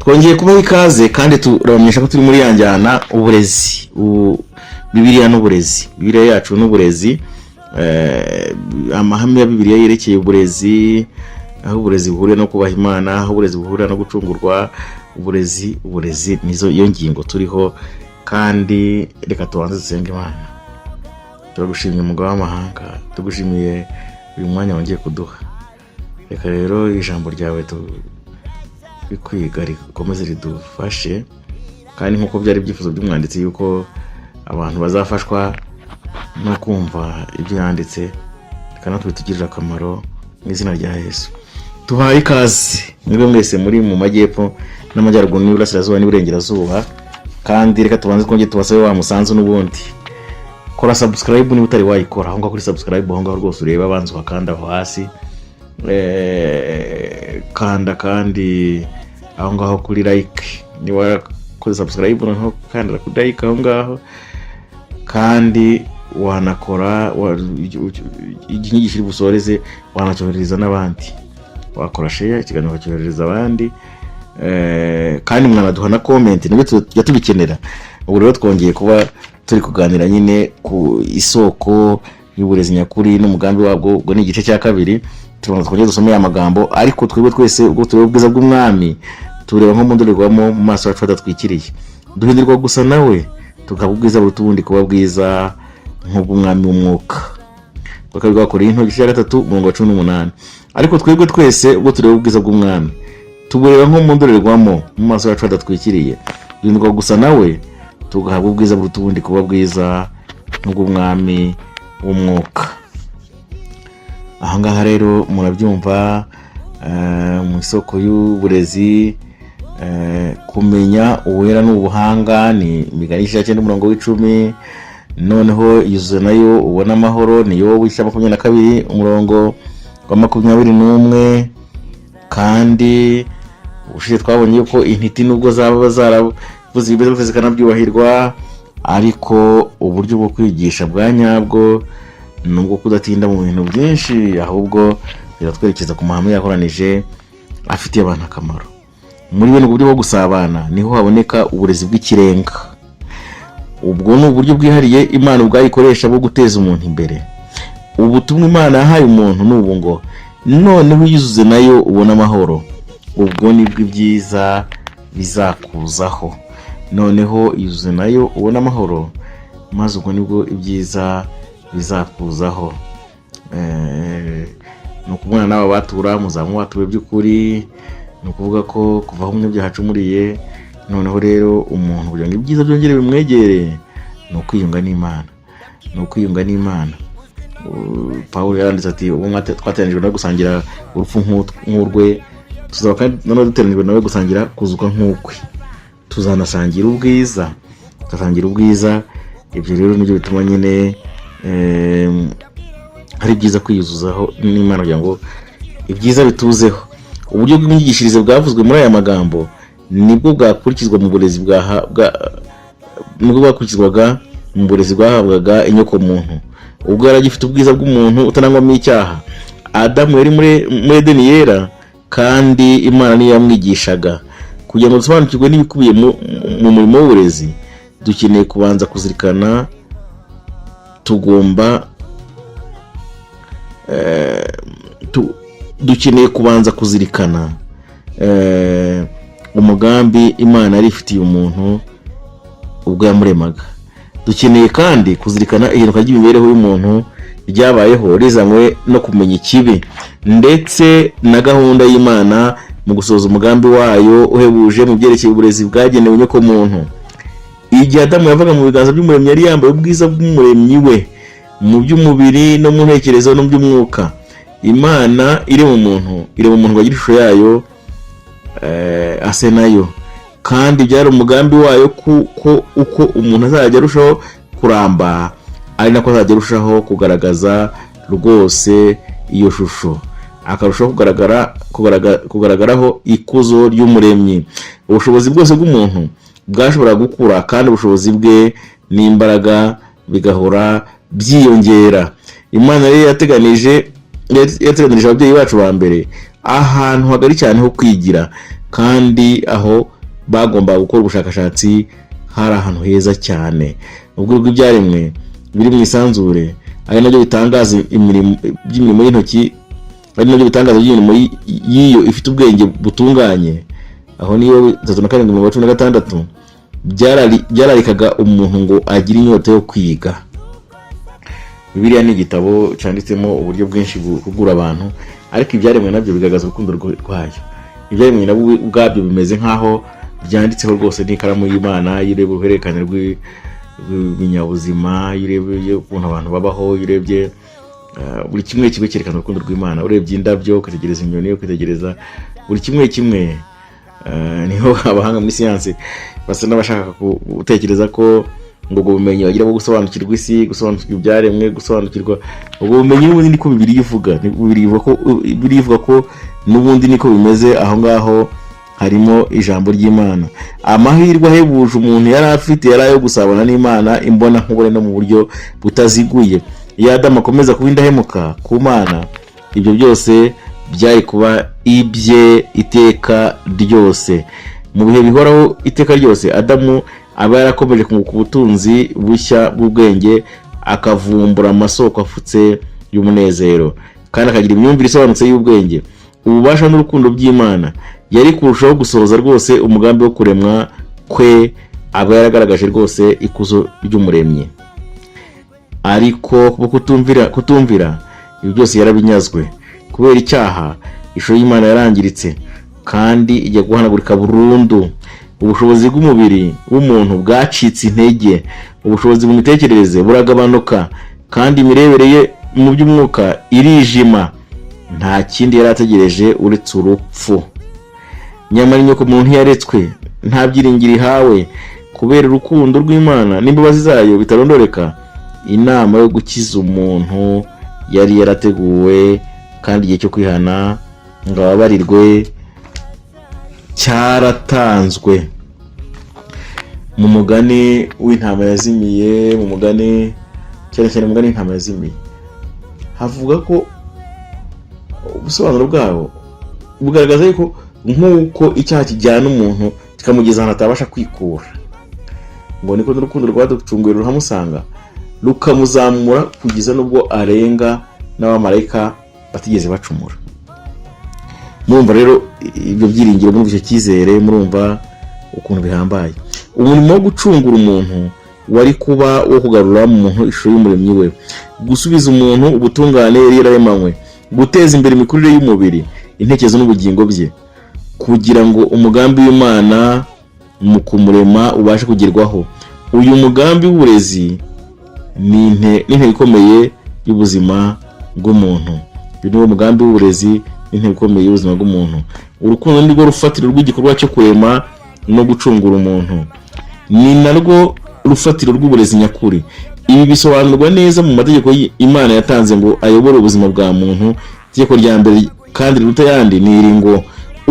twongeye kubaho ikaze kandi turabamenyesha ko turi muri yanjyana uburezi, Bibiliya n'uburezi, Bibiliya yacu n'uburezi, amahame ya Bibiliya yerekeye uburezi, aho uburezi buhuriye no kubaha Imana, aho uburezi buhurira no gucungurwa, uburezi nizo iyo ngingo turiho. Kandi reka tubanze dusenge Imana. Turagushimiye umugabo w'amahanga, tugushimiye uyu mwanya wongeye kuduha. Reka rero ijambo ryawe bikwiga rikomeze ridufashe, kandi nkuko byari byifuzo by'umwanditsi yuko abantu bazafashwa no kumva ibyo yanditse, kandi bitugirira akamaro mu izina rya Yesu. Tuhaye ikaze mwebwe mwese muri mu majyepfo n'amajyaruguru n'Iburasirazuba n'Iburengerazuba, kandi reka tubanze twongeye tubasabe wa musanzu n'ubundi. Kora subscribe niba utari wayikora, aho ngaho kuri subscribe aho ngaho rwose ureba abanza ukakanda aho hasi, kanda kandi aho ngaho kuri like niba kuri subscribe naho kanda kuri like aho ngaho, kandi wanakora igihe busoreze wanacyohereza n'abandi, wakora share ikiganiro ukacyohereza abandi, kandi mwanaduha na comment niba tubikenera. Ubu rero twongeye kuba turi kuganira nyine ku isoko y'uburezi nyakuri n'umugambi wabwo. Ubwo ni igice cya kabiri, twongeye dusomeye amagambo, ariko twebwe twese ubwo tureba ubwiza bw'umwami tureba nko mu ndorerwamo mu maso yacu adatwikiriye, duhindirwa gusa nawe tukaba ubwiza buruta ubundi kuba bwiza nk'ubw'umwami w'umwuka. Bakabiri bakora igice cya 3:18. Ariko twebwe twese ubwo tureba ubwiza bw'umwami tubureba nko mu ndorerwamo mu maso yacu adatwikiriye, duhindirwa gusa nawe tugahabwa ubwiza buruta ubundi kuba bwiza nk'ubw'umwami w'umwuka. Aha ngaha rero murabyumva, mu isoko y'uburezi, kumenya uwera n'ubuhanga ni imigani 9:10. Noneho yuzuye nayo ubona amahoro niyo wisha 22 umurongo wa 21. Kandi ushije twabonye yuko intiti nubwo zaba zaravuze ibibazo zikanabyubahirwa, ariko uburyo bwo kwigisha bwa nyabwo nubwo kudatinda mu bintu byinshi, ahubwo biratwerekeza ku mahame yakoranije afitiye abantu akamaro. Muri bene uburyo bwo gusabana niho haboneka uburezi bw'ikirenga. Ubwo ni uburyo bwihariye Imana ubwayikoresha bwo guteza umuntu imbere. Ubutumwa Imana yahaye umuntu n'ubu ngo noneho yuzuze nayo ubona amahoro, ubwo nibwo ibyiza bizakuzaho. Noneho yuzuze nayo ubona amahoro, maze ubwo nibwo ibyiza bizakuzaho. Nukumwana n'aba batura muzamu watuwe by'ukuri, nukuvuga ko kuva umunyabyaha acumuriye, noneho rero umuntu kugira ngo ibyiza byongere bimwegere no kwiyunga n'Imana. Paulo yaranditse ati ubu twateranijwe no gusangira urupfu nk'urwe, tuzaba kandi none duteranijwe nawe gusangira kuzuka nk'ukwe, tuzanasangira ubwiza, tugasangira ubwiza. Ibyo rero nibyo bituma nyine hari byiza kwiyuzuzaho n'Imana kugira ngo ibyiza bituzeho. Uburyo bw'imyigishirize bwavuzwe muri aya magambo nibwo bwakurikizwa mu burezi bwakurikizwaga mu burezi bwahabwaga inyoko muntu. Ubwo yari agifite ubwiza bw'umuntu utanangwamo icyaha, Adamu yari muri Edeni yera, kandi Imana niyo yamwigishaga. Kugira ngo dusobanukirwe n'ibikubiye mu murimo w'uburezi, dukeneye kubanza kuzirikana umugambi Imana yari ifitiye umuntu ubwo yamuremaga. Dukeneye kandi kuzirikana ihinduka ry'imibereho y'umuntu ryabayeho rizanywe no kumenya ikibi, ndetse na gahunda y'Imana mu gusoza umugambi wayo uhebuje mu byerekeye uburezi bwagenewe inyoko muntu. Igihe Adamu yavaga mu biganza by'umuremyi yari yambaye ubwiza bw'umuremyi we mu by'umubiri no mu ntekerezo no mu by'umwuka. Imana iri mu muntu ngo agire ishusho yayo, ase nayo, kandi byari umugambi wayo uko umuntu azajya arushaho kuramba, ari nako azajya arushaho kugaragaza rwose iyo shusho, akarushaho kugaragaraho ikuzo ry'umuremyi. Ubushobozi bwose bw'umuntu bwashobora gukura, kandi ubushobozi bwe n'imbaraga bigahora byiyongera. Imana rero yateganirije ababyeyi bacu ba mbere ahantu hagari cyane ho kwigira, kandi aho bagomba gukora ubushakashatsi hari ahantu heza cyane. Ubwo bw'ibyaremwe biri mu isanzure ari nabyo bitangaza imirimo y'intoki, ari nabyo bitangaza imirimo y'iyo ifite ubwenge butunganye. Aho niyo 3:16 byararikaga umuntu ngo agire inyota yo kwiga. Bibiliya ni igitabo cyanditsemo uburyo bwinshi bugura abantu, ariko ibyaremwe nabyo bigaragaza urukundo rwayo. Ibyaremwe nabwo ubwabyo bimeze nkaho byanditseho rwose n'ikaramu y'Imana, yireba uruhererekane rw'ibinyabuzima, yirebye ukuntu abantu babaho, yirebye buri kimwe kibe cyerekana urukundo rw'Imana. Urebye indabyo, kwitegereza inyoni, kwitegereza buri kimwe niho abahanga muri siyansi basa n'abashaka gutekereza ko ngo ubumenyi bagira bwo gusobanukirwa isi, gusobanukirwa ibyaremwe, gusobanukirwa ubwo bumenyi n'ubundi niko Bibiliya ivuga. Bibiliya ivuga ko n'ubundi niko bimeze. Aho ngaho harimo ijambo ry'Imana. Amahirwe ahebuje umuntu yari afite yari ayo gusabana n'Imana imbona nkubone no mu buryo butaziguye. Iyo Adamu akomeza kuba indahemuka ku Mana, ibyo byose byari kuba ibye iteka ryose. Mu bihe bihoraho iteka ryose, Adamu aba yarakomeje kunguka ubutunzi bushya bw'ubwenge, akavumbura amasoko afutse y'umunezero, kandi akagira imyumvire isobanutse y'ubwenge, ububasha n'urukundo by'Imana. Yari kurushaho gusohoza rwose umugambi wo kuremwa kwe, aba yaragaragaje rwose ikuzo ry'umuremyi. Ariko kutumvira ibi byose yarabinyazwe. Kubera icyaha, ishusho y'Imana yarangiritse kandi ijya guhanagurika burundu. Ubushobozi bw'umubiri w'umuntu bwacitse intege, ubushobozi mu mitekerereze buragabanuka, kandi imirebere ye mu by'umwuka irijima. Nta kindi yari ategereje uretse urupfu. Nyamara inyoko muntu ntiyaretswe, nta byiringiro ihawe. Kubera urukundo rw'Imana n'imbabazi zayo bitarondoreka, inama yo gukiza umuntu yari yarateguwe, kandi igihe cyo kwihana ngo ababarirwe cyaratanzwe. Mu mugani w'intama yazimiye, mu mugani cyane umugani w'intama yazimiye, havuga ko ubusobanuro bwawo bugaragaza yuko nk'uko icyaha kijyana umuntu kikamugeza ahantu atabasha kwikura, ngo niko n'urukundo rwaducunguye ruhamusanga rukamuzamura kugeza n'ubwo arenga n'abamarayika batigeze bacumura. Murumva rero ibyo byiringiro, muri icyo cyizere, murumva ukuntu bihambaye. Umurimo wo gucungura umuntu wari kuba wo kugarura mu muntu ishusho y'umuremyi we, gusubiza umuntu ubutungane yari yararemanywe, guteza imbere imikurire y'umubiri, intekerezo n'ubugingo bye, kugira ngo umugambi w'Imana mu kumurema ubashe kugerwaho. Uyu mugambi w'uburezi ni intego ikomeye y'ubuzima bw'umuntu. Uyu ni wo mugambi w'uburezi n'intego ikomeye y'ubuzima bw'umuntu. Urukundo ni rwo rufatiro rw'igikorwa cyo kurema no gucungura umuntu, ni narwo rufatiro rw'uburezi nyakuri. Ibi bisobanurwa neza mu mategeko Imana yatanze ngo ayobore ubuzima bwa muntu. Itegeko rya mbere kandi riruta ayandi ni iri ngo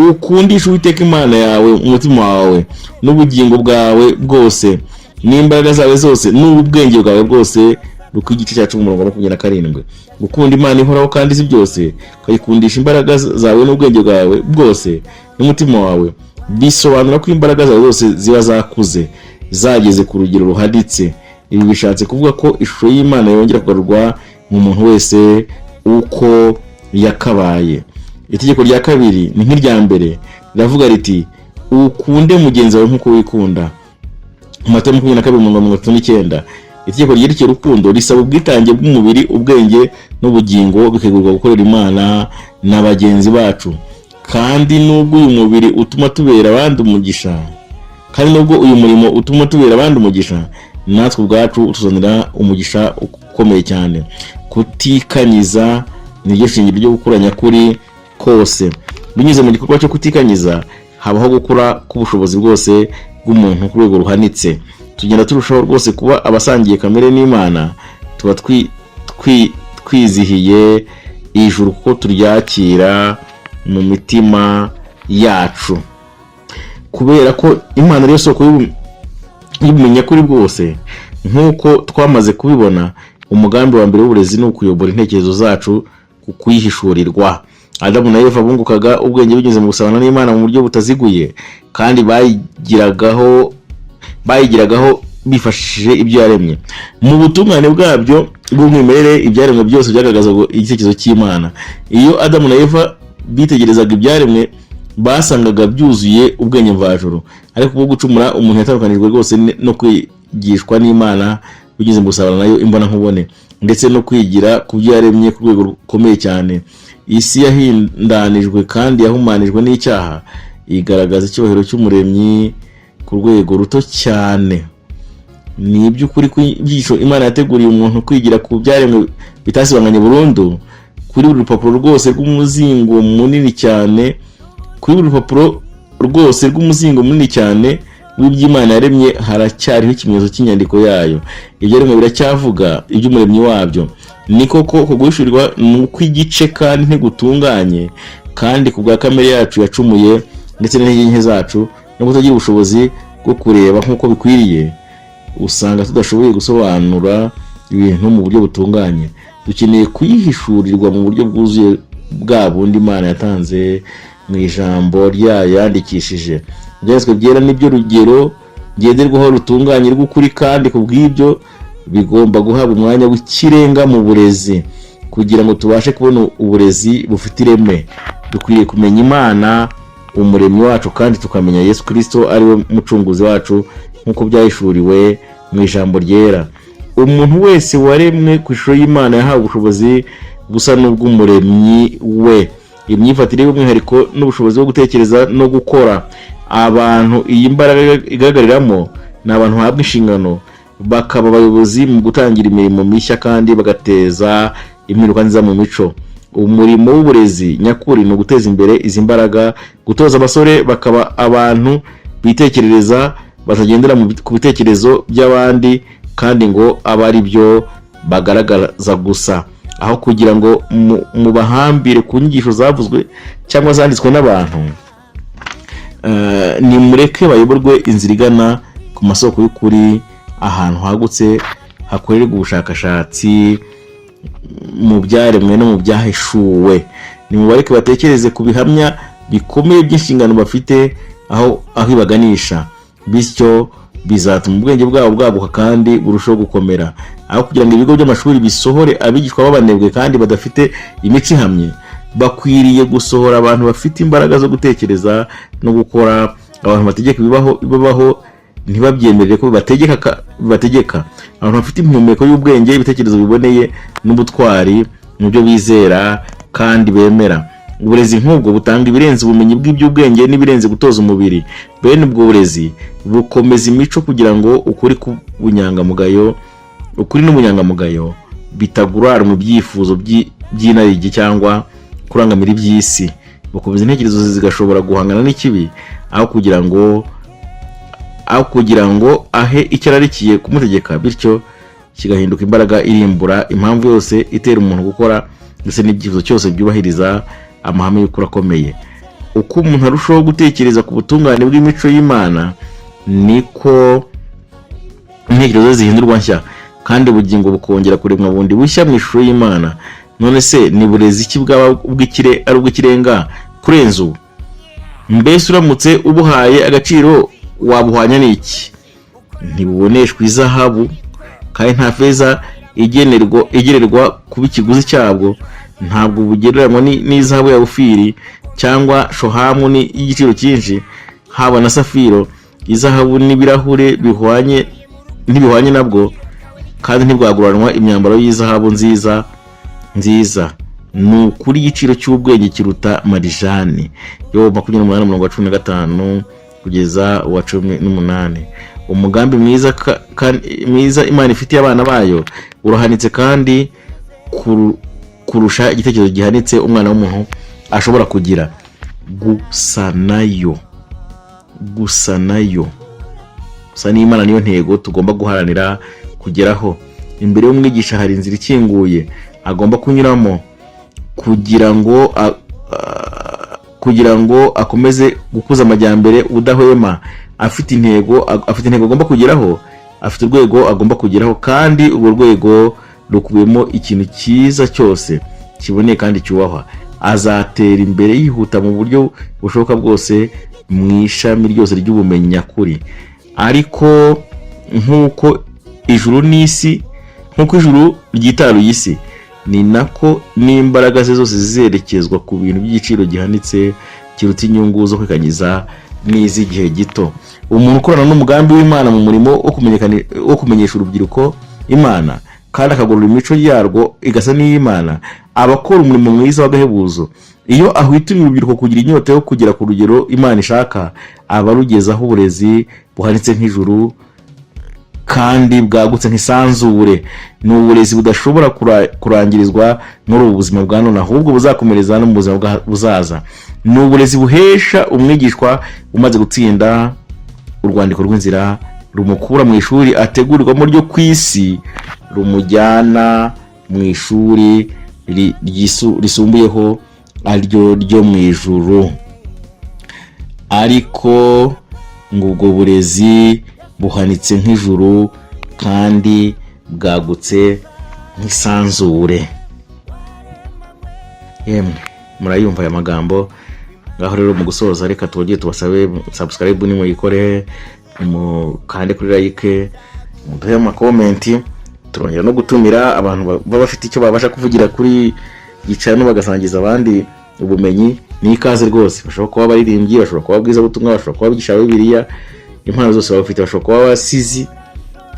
ukundishe Uwiteka Imana yawe umutima wawe n'ubugingo bwawe bwose n'imbaraga zawe zose n'ubwenge bwawe bwose. Luka 10:27. Gukunda Imana ihoraho kandi izi byose, ukayikundisha imbaraga zawe n'ubwenge bwawe bwose n'umutima wawe, bisobanura ko imbaraga zawe zose ziba zakuze, zageze ku rugero ruhaditse. Ibi bishatse kuvuga ko ishusho y'Imana yongera kugarurwa mu muntu wese uko yakabaye. Itegeko rya kabiri ni nk'irya mbere, riravuga riti ukunde mugenzi wawe nk'uko wikunda. Matayo 22:39. Itegeko ryerekeye urukundo risaba ubwitange bw'umubiri, ubwenge n'ubugingo bikegurwa gukorera Imana na bagenzi bacu. Kandi nubwo uyu mubiri utuma tubera abandi umugisha, natwe ubwacu utuzanira umugisha ukomeye cyane. Kutikanyiza niryo shingiro ryo gukura nyakuri kose. Binyuze mu gikorwa cyo kutikanyiza, habaho gukura k'ubushobozi bwose bw'umuntu ku rwego ruhanitse. Tugenda turushaho rwose kuba abasangiye kamere n'Imana, tuba twizihiye ijuru kuko turyakira mu mitima yacu. Kubera ko Imana ariyo soko y'ubumenyi kuri bwose, nk'uko twamaze kubibona, umugambi wa mbere w'uburezi ni ukuyobora intekerezo zacu ku kuyihishurirwa. Adamu na Eva bungukaga ubwenge binyuze mu gusabana n'Imana mu buryo butaziguye, kandi bayigiragaho bifashishije ibyo yaremye. Mu butungane bwabyo bw'umwimerere, ibyaremwe byose byagaragazaga igitekerezo cy'Imana. Iyo Adamu na Eva bitegerezaga ibyaremwe, basangaga byuzuye ubwenge mvajuru. Ariko kubwo gucumura, umuntu yatandukanijwe rwose no kwigishwa n'Imana binyuze mu gusabana nayo imbona nkubone, ndetse no kwigira ku byo yaremye ku rwego rukomeye cyane. Isi yahindanijwe kandi yahumanijwe n'icyaha, igaragaza icyubahiro cy'umuremyi ku rwego ruto cyane. Ni iby'ukuri ko ibyigisho Imana yateguriye umuntu kwigira ku byaremwe bitasibanganye burundu. Kuri buri rupapuro rwose rw'umuzingo munini cyane w'iby'Imana yaremye haracyariho ikimenyetso cy'inyandiko yayo. Ibyaremwe biracyavuga iby'umuremyi wabyo. Ni koko guhishurirwa kw'igice kandi ntigutunganye, kandi ku bwa kamere yacu yacumuye ndetse n'intege nke zacu no kutagira ubushobozi bwo kureba nk'uko bikwiriye, usanga tudashoboye gusobanura ibintu mu buryo butunganye. Dukeneye kuyihishurirwa mu buryo bwuzuye bwa bundi Imana yatanze mu ijambo ryayo yandikishije. Ibyanditswe byera nibyo rugero ngenderwaho rutunganye rw'ukuri, kandi ku bw'ibyo bigomba guhabwa umwanya w'ikirenga mu burezi. Kugira ngo tubashe kubona uburezi bufite ireme, dukwiriye kumenya Imana umuremyi wacu, kandi tukamenya Yesu Kristo ari we mucunguzi wacu nk'uko byahishuriwe mu ijambo ryera. Umuntu wese waremwe ku ishusho y'Imana yahawe ubushobozi busa n'ubw'umuremyi we, imyifatire y'umwihariko n'ubushobozi bwo gutekereza no gukora. Abantu iyi mbaraga igaragariramo ni abantu bahabwa inshingano, bakaba abayobozi mu gutangira imirimo mishya kandi bagateza impinduka nziza mu mico. Umurimo w'uburezi nyakuri ni uguteza imbere izi mbaraga, gutoza abasore bakaba abantu bitekerereza, batagendera ku bitekerezo by'abandi kandi ngo aba ari byo bagaragaza gusa, aho kugira ngo mubahambire ku nyigisho zavuzwe cyangwa zanditswe n'abantu. Nimureke bayoborwe inzira igana ku masoko y'ukuri, ahantu hagutse hakorerwa ubushakashatsi mu byaremwe no mu byahishuwe. Nimubareke batekereze ku bihamya bikomeye by'inshingano bafite aho ibaganisha, bityo bizatuma ubwenge bwabo bwaguka kandi burushaho gukomera. Aho kugira ngo ibigo by'amashuri bisohore abigishwa babanebwe kandi badafite imico ihamye, bakwiriye gusohora abantu bafite imbaraga zo gutekereza no gukora. Abantu bategeka bibaho ntibabyemerere ko bibategeka. Abantu bafite impumeko y'ubwenge, ibitekerezo biboneye n'ubutwari mu byo bizera kandi bemera. Uburezi nk'ubwo butanga ibirenze ubumenyi bw'iby'ubwenge n'ibirenze gutoza umubiri. Bene ubwo burezi bukomeza imico kugira ngo ukuri n'ubunyangamugayo bitagurara mu byifuzo by'inarijye cyangwa kurangamira iby'isi. Bukomeza intekerezo zigashobora guhangana n'ikibi, aho kugira ngo ahe icyo ararikiye kumutegeka, bityo kigahinduka imbaraga irimbura impamvu yose itera umuntu gukora, ndetse n'ibyifuzo cyose byubahiriza amahame y'ukuri akomeye. Uko umuntu arushaho gutekereza ku butungane bw'imico y'Imana, niko intekerezo zihindurwa nshya, kandi ubugingo bukongera kuremwa bundi bushya mu ishusho y'Imana. None se ni burezi ki bwaba ari ubw'ikirenga kurenza ubu? Mbese uramutse ubuhaye agaciro wabuhwanya n'iki? Ntibuboneshwa izahabu, kandi nta feza igererwa kuba ikiguzi cyabwo. Ntabwo bugereranywa n'izahabu ya Ofiri cyangwa shohamu y'igiciro cyinshi, haba na safiro. Izahabu n'ibirahure ntibihwanye nabwo, kandi ntibwaguranwa imyambaro y'izahabu nziza. Ni ukuri igiciro cy'ubwenge kiruta marijani. Yobu 28:15 kugeza 18. Umugambi mwiza Imana ifitiye abana bayo urahanitse kandi kurusha igitekerezo gihanitse umwana w'umuntu ashobora kugira. Gusa n'Imana niyo ntego tugomba guharanira kugeraho. Imbere y'umwigisha hari inzira ikinguye agomba kunyuramo kugira ngo akomeze gukuza amajyambere udahwema. Afite intego agomba kugeraho, afite urwego agomba kugeraho, kandi urwo rwego rukubiyemo ikintu cyiza cyose kiboneye kandi cyubahwa. azatera imbere yihuta mu buryo bushoboka bwose mu ishami ryose ry'ubumenyi nyakuri. Ariko nk'uko ijuru n'isi, nk'uko ijuru ryitaruye isi, ni nako n'imbaraga ze zose zizerekezwa ku bintu by'igiciro gihanitse kiruta inyungu zo kwikanyiza n'iz'igihe gito. Umuntu ukorana n'umugambi w'Imana mu murimo wo kumenyesha urubyiruko Imana kandi akagorora imico yarwo igasa n'iy'Imana, aba akora umurimo mwiza w'agahebuzo. Iyo ahwiturira urubyiruko kugira inyota yo kugera ku rugero Imana ishaka, aba arugezaho uburezi buhanitse nk'ijuru kandi bwagutse nk'isanzure. Ni uburezi budashobora kurangirizwa muri ubu buzima bwa none, ahubwo buzakomereza no mu buzima buzaza. Ni uburezi buhesha umwigishwa umaze gutsinda urwandiko rw'inzira, rumukura mu ishuri ategurirwamo ryo ku isi, rumujyana mu ishuri risumbuyeho ariryo ryo mu ijuru. Ariko ngo ubwo burezi buhanitse nk'ijuru kandi bwagutse nk'isanzure. Yemwe murayumva aya magambo. Ngaho rero mu gusoza reka twongere tubasabe subscribe nimuyikore, kandi kuri like, muduhe ama comment. Turongera no gutumira abantu baba bafite icyo babasha kuvugira kuri yicara no bagasangiza abandi ubumenyi. Ni ikaze rwose, bashobora kuba baririmbyi, bashobora kuba bwiza butumwa, bashobora kuba bigisha Bibiliya, impano zose baba bafite, bashobora kuba basizi,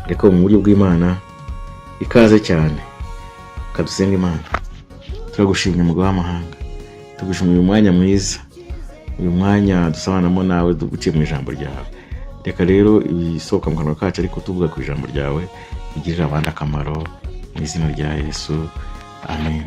ariko mu buryo bw'Imana. Ikaze cyane, kadusenga Imana. Turagushimye Mugabo w'amahanga, tugushimye uyu mwanya mwiza, uyu mwanya dusobanamo nawe duguciye mu ijambo ryawe. Reka rero ibisohoka mu kanwa kacu ariko tuvuga ku ijambo ryawe bigirira abandi akamaro, mu izina rya Yesu, amen.